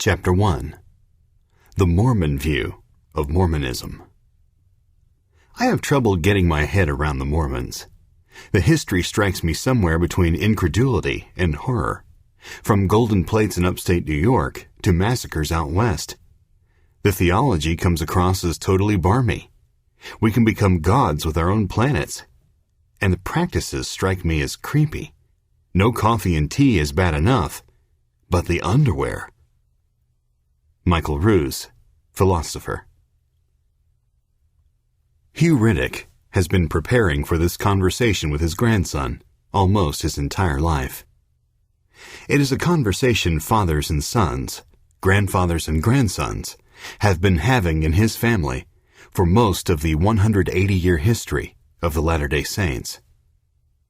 Chapter 1. The Mormon View of Mormonism. I have trouble getting my head around the Mormons. The history strikes me somewhere between incredulity and horror, from golden plates in upstate New York to massacres out west. The theology comes across as totally barmy. We can become gods with our own planets. And the practices strike me as creepy. No coffee and tea is bad enough, but the underwear. Michael Ruse, philosopher. Hugh Riddick has been preparing for this conversation with his grandson almost his entire life. It is a conversation fathers and sons, grandfathers and grandsons, have been having in his family for most of the 180-year history of the Latter-day Saints.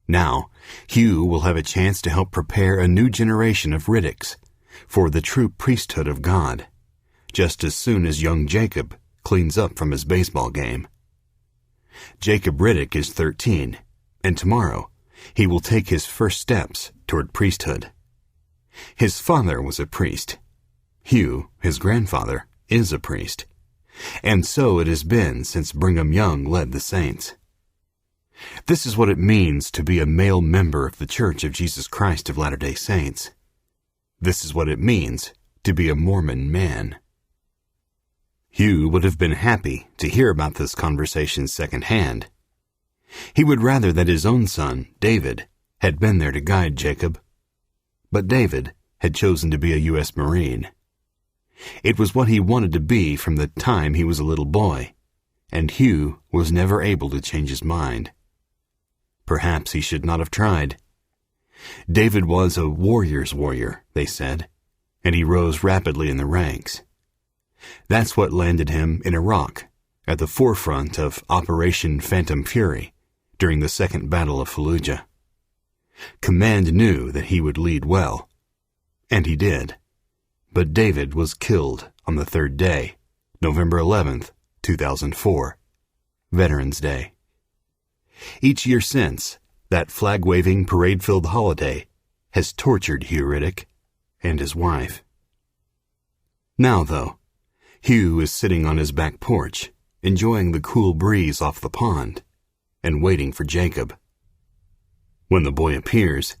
Now, Hugh will have a chance to help prepare a new generation of Riddicks for the true priesthood of God, just as soon as young Jacob cleans up from his baseball game. Jacob Riddick is 13, and tomorrow he will take his first steps toward priesthood. His father was a priest. Hugh, his grandfather, is a priest. And so it has been since Brigham Young led the saints. This is what it means to be a male member of the Church of Jesus Christ of Latter-day Saints. This is what it means to be a Mormon man. Hugh would have been happy to hear about this conversation secondhand. He would rather that his own son, David, had been there to guide Jacob. But David had chosen to be a U.S. Marine. It was what he wanted to be from the time he was a little boy, and Hugh was never able to change his mind. Perhaps he should not have tried. David was a warrior's warrior, they said, and he rose rapidly in the ranks. That's what landed him in Iraq, at the forefront of Operation Phantom Fury during the Second Battle of Fallujah. Command knew that he would lead well, and he did. But David was killed on the third day, November 11th, 2004, Veterans Day. Each year since, that flag-waving, parade-filled holiday has tortured Hugh Riddick and his wife. Now, though, Hugh is sitting on his back porch, enjoying the cool breeze off the pond, and waiting for Jacob. When the boy appears,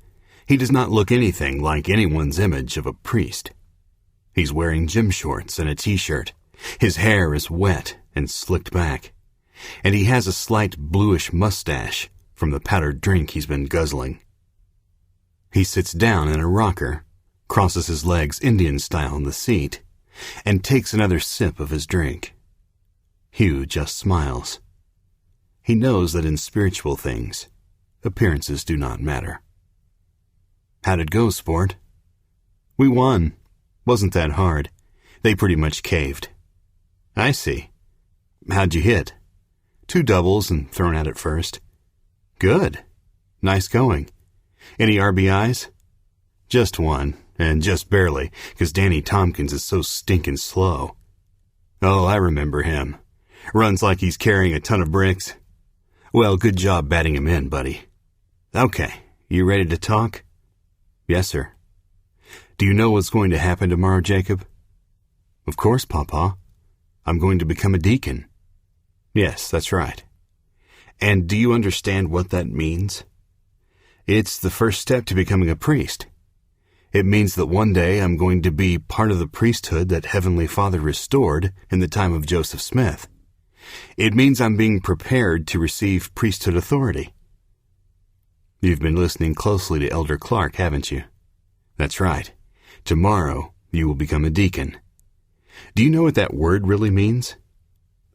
he does not look anything like anyone's image of a priest. He's wearing gym shorts and a t-shirt. His hair is wet and slicked back, and he has a slight bluish mustache from the powdered drink he's been guzzling. He sits down in a rocker, crosses his legs Indian style in the seat, and takes another sip of his drink. Hugh just smiles. He knows that in spiritual things, appearances do not matter. How'd it go, sport? We won. Wasn't that hard. They pretty much caved. I see. How'd you hit? 2 doubles and thrown out at first. Good. Nice going. Any RBIs? Just one, and just barely, 'cause Danny Tompkins is so stinkin' slow. Oh, I remember him. Runs like he's carrying a ton of bricks. Well, good job batting him in, buddy. Okay, you ready to talk? Yes, sir. Do you know what's going to happen tomorrow, Jacob? Of course, Papa. I'm going to become a deacon. Yes, that's right. And do you understand what that means? It's the first step to becoming a priest. It means that one day I'm going to be part of the priesthood that Heavenly Father restored in the time of Joseph Smith. It means I'm being prepared to receive priesthood authority. You've been listening closely to Elder Clark, haven't you? That's right. Tomorrow, you will become a deacon. Do you know what that word really means?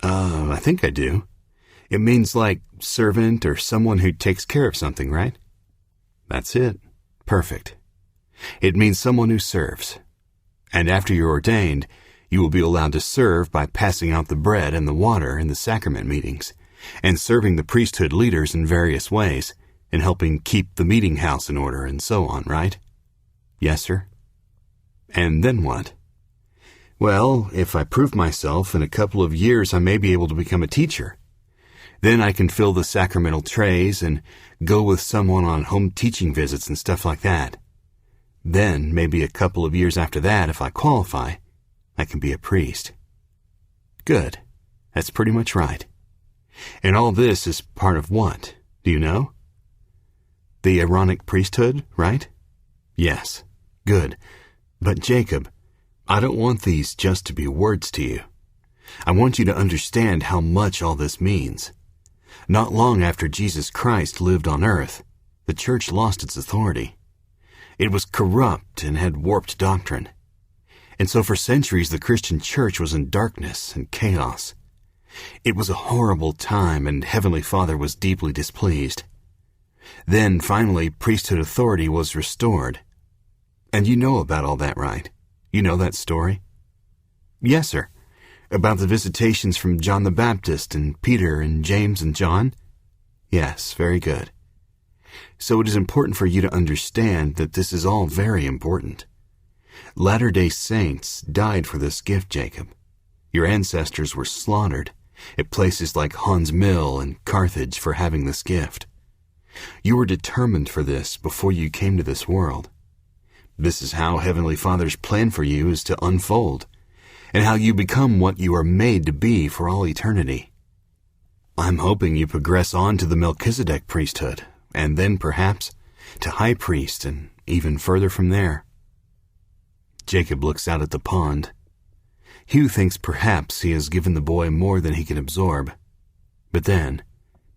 I think I do. It means like servant or someone who takes care of something, right? That's it. Perfect. It means someone who serves. And after you're ordained, you will be allowed to serve by passing out the bread and the water in the sacrament meetings, and serving the priesthood leaders in various ways, and helping keep the meeting house in order and so on, right? Yes, sir. And then what? Well, if I prove myself, in a couple of years I may be able to become a teacher. Then I can fill the sacramental trays and go with someone on home teaching visits and stuff like that. Then, maybe a couple of years after that, if I qualify, I can be a priest. Good. That's pretty much right. And all this is part of what? Do you know? The Aaronic priesthood, right? Yes. Good. But Jacob, I don't want these just to be words to you. I want you to understand how much all this means. Not long after Jesus Christ lived on earth, the church lost its authority. It was corrupt and had warped doctrine. And so for centuries the Christian church was in darkness and chaos. It was a horrible time, and Heavenly Father was deeply displeased. Then, finally, priesthood authority was restored. And you know about all that, right? You know that story? Yes, sir. About the visitations from John the Baptist and Peter and James and John? Yes, very good. So it is important for you to understand that this is all very important. Latter-day Saints died for this gift, Jacob. Your ancestors were slaughtered at places like Hans Mill and Carthage for having this gift. You were determined for this before you came to this world. This is how Heavenly Father's plan for you is to unfold, and how you become what you are made to be for all eternity. I'm hoping you progress on to the Melchizedek priesthood, and then perhaps to high priest, and even further from there. Jacob looks out at the pond. Hugh thinks perhaps he has given the boy more than he can absorb, but then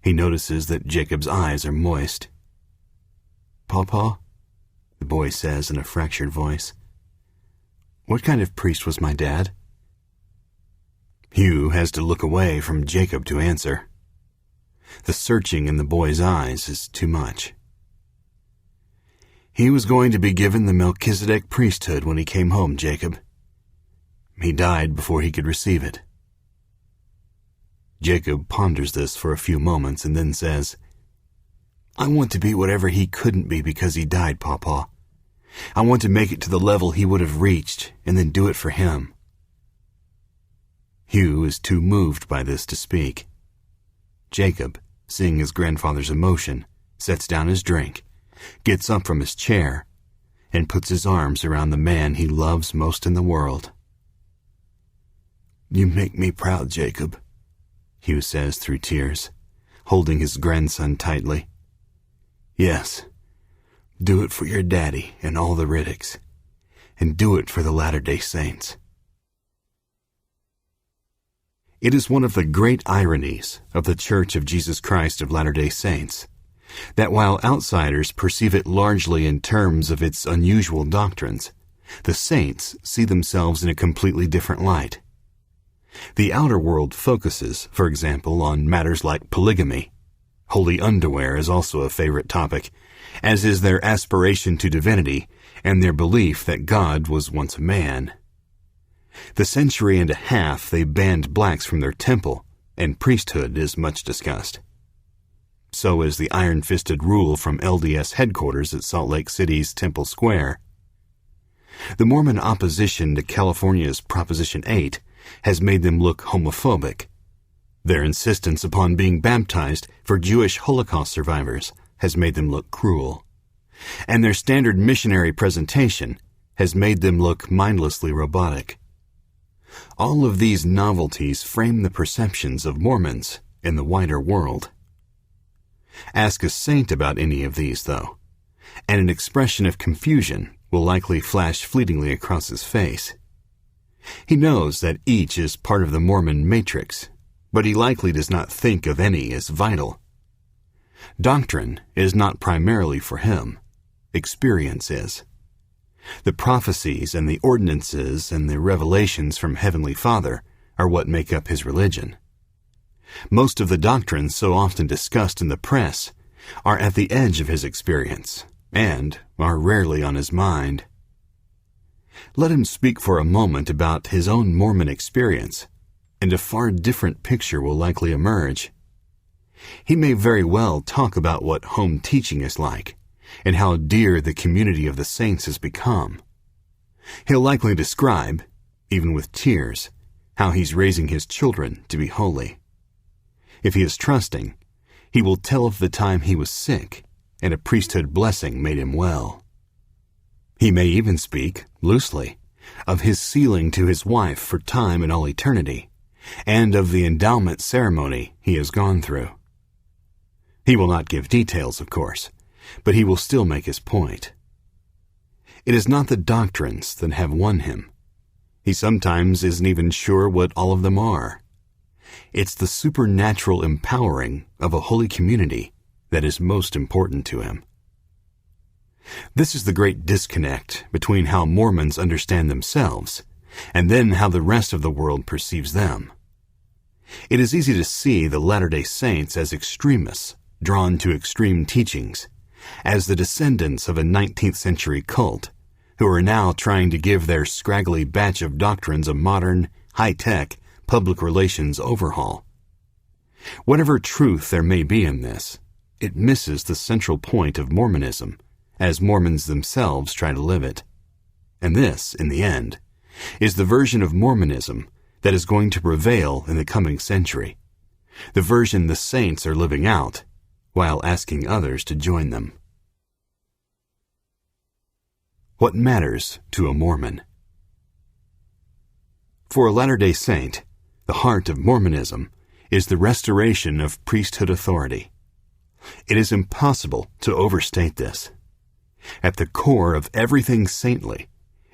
he notices that Jacob's eyes are moist. "Pawpaw," the boy says in a fractured voice, "what kind of priest was my dad?" Hugh has to look away from Jacob to answer. The searching in the boy's eyes is too much. "He was going to be given the Melchizedek priesthood when he came home, Jacob. He died before he could receive it." Jacob ponders this for a few moments and then says, "I want to be whatever he couldn't be because he died, Pawpaw. I want to make it to the level he would have reached and then do it for him." Hugh is too moved by this to speak. Jacob, seeing his grandfather's emotion, sets down his drink, gets up from his chair, and puts his arms around the man he loves most in the world. "You make me proud, Jacob," Hugh says through tears, holding his grandson tightly. "Yes, do it for your daddy and all the Riddicks, and do it for the Latter-day Saints." It is one of the great ironies of the Church of Jesus Christ of Latter-day Saints that while outsiders perceive it largely in terms of its unusual doctrines, the saints see themselves in a completely different light. The outer world focuses, for example, on matters like polygamy. Holy underwear is also a favorite topic, as is their aspiration to divinity and their belief that God was once a man. The century and a half they banned blacks from their temple, and priesthood is much discussed. So is the iron-fisted rule from LDS headquarters at Salt Lake City's Temple Square. The Mormon opposition to California's Proposition 8 has made them look homophobic. Their insistence upon being baptized for Jewish Holocaust survivors has made them look cruel. And their standard missionary presentation has made them look mindlessly robotic. All of these novelties frame the perceptions of Mormons in the wider world. Ask a saint about any of these, though, and an expression of confusion will likely flash fleetingly across his face. He knows that each is part of the Mormon matrix, but he likely does not think of any as vital. Doctrine is not primarily for him. Experience is. The prophecies and the ordinances and the revelations from Heavenly Father are what make up his religion. Most of the doctrines so often discussed in the press are at the edge of his experience and are rarely on his mind. Let him speak for a moment about his own Mormon experience, and a far different picture will likely emerge. He may very well talk about what home teaching is like, and how dear the community of the saints has become. He'll likely describe, even with tears, how he's raising his children to be holy. If he is trusting, he will tell of the time he was sick, and a priesthood blessing made him well. He may even speak, loosely, of his sealing to his wife for time and all eternity, and of the endowment ceremony he has gone through. He will not give details, of course, but he will still make his point. It is not the doctrines that have won him. He sometimes isn't even sure what all of them are. It's the supernatural empowering of a holy community that is most important to him. This is the great disconnect between how Mormons understand themselves and then how the rest of the world perceives them. It is easy to see the Latter-day Saints as extremists drawn to extreme teachings, as the descendants of a 19th century cult who are now trying to give their scraggly batch of doctrines a modern, high-tech, public relations overhaul. Whatever truth there may be in this, it misses the central point of Mormonism, as Mormons themselves try to live it. And this, in the end, is the version of Mormonism that is going to prevail in the coming century, the version the saints are living out while asking others to join them. What matters to a Mormon? For a Latter-day Saint, the heart of Mormonism is the restoration of priesthood authority. It is impossible to overstate this. At the core of everything saintly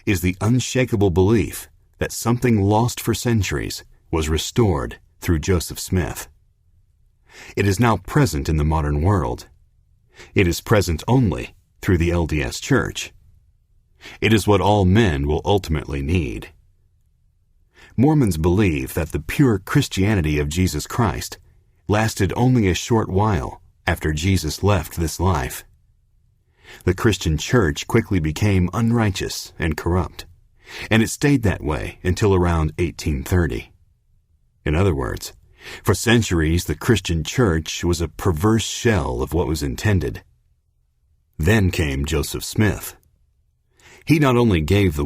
is the unshakable belief that something lost for centuries was restored through Joseph Smith. It is now present in the modern world. It is present only through the LDS Church. It is what all men will ultimately need. Mormons believe that the pure Christianity of Jesus Christ lasted only a short while after Jesus left this life. The Christian Church quickly became unrighteous and corrupt, and it stayed that way until around 1830. In other words, for centuries the Christian Church was a perverse shell of what was intended. Then came Joseph Smith. He not only gave the